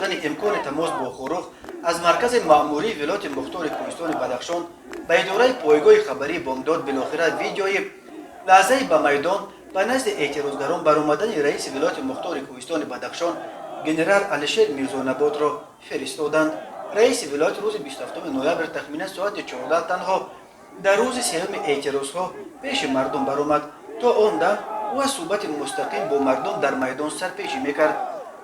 شدن امکان تماس با خورخ از مرکز مأموری ولایت مختار کوهستان بدخشان به اداره پایگاه خبری بامداد بالاخره ویدیوی لحظه به میدان به نزد اعتراضگران برآمدن رئیس ولایت مختار کوهستان بدخشان گنرال علیشیر میرزانبات را فرستادند. رئیس ولایت روز 27 نوامبر تخمینا ساعت 14 تنها در روز سوم اعتراضها پیش مردم برآمد. تا آن دم او صحبت مستقیم با مردم در میدان سرپیشی میکرد.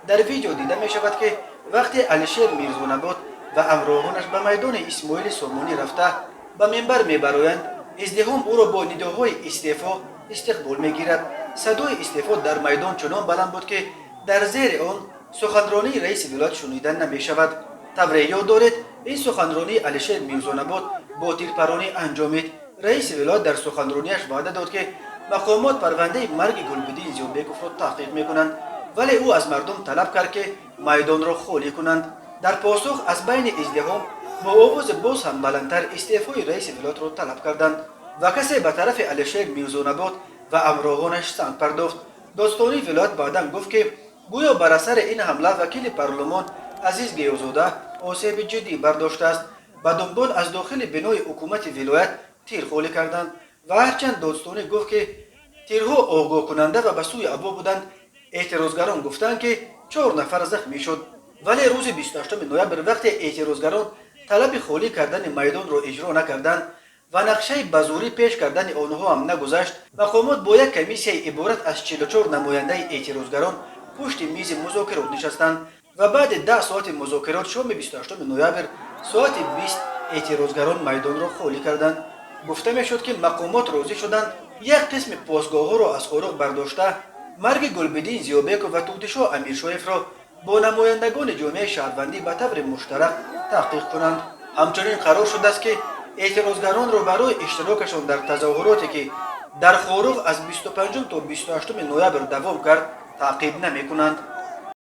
در ویدیو دیده می شود که وقتی علیشیر میرزانبات و همراهانش به میدان اسماعیل سامانی رفته به منبر میبرایند، ازدحام او را با نداهای استعفا استقبال میگیرد. صدای استعفا در میدان چنان بلند بود که در زیر آن سخنرانی رئیس ولایت شنیدن نمی شود. طبعا یاد دارید این سخنرانی علیشیر میرزانبات با تیرپرانی انجامید. رئیس ولایت در سخنرانیش وعده داد که مقامات پرونده مرگ گلبدین زیوبکوف را تحقیق میکنند، ولی او از مردم طلب کرد که میدان را خالی کنند. در پاسخ از بین ازدحام با آواز باز هم بلندتر استعفای رئیس ولایت را طلب کردند و کسی به طرف علیشیر میرزانبات و همراهانش سنگ پرداخت. داستانی ولایت بعدا گفت که گویا بر اثر این حمله وکیل پارلمان عزیز گیوزاده آسیب جدی برداشته است. به دنبال از داخل بنای حکومت ولایت تیر خالی کردند و هرچند داستانی گفت که تیرها آگاه کننده و به سوی ابا بودند، اعتراضگران گفتند که 4 نفر زخمی شد. ولی روز 28 نوامبر وقتی اعتراضگران طلب خالی کردن میدان را اجرا نکردند و نقشه بزوری پیش کردن آنها هم نگذشت، مقامات با یک کمیسیه عبارت از 44 نماینده اعتراضگران پشت میز مذاکرات نشستند و بعد 10 ساعت مذاکرات شام 28 نوامبر ساعت 20 اعتراضگران میدان را خالی کردند. گفته می شد که مقامات راضی شدند یک قسم پاسگاه ها را از خورخ برداشته مرگ گلبدین زیوبکوف و توتشاه امیرشایف را با نمایندگان جامعه شهروندی به طور مشترک تحقیق کنند. همچنین قرار شده است که اعتراضگران را برای اشتراکشان در تظاهراتی که در خورخ از 25 تا 28 نوامبر دوام کرد تعقیب نمی کنند.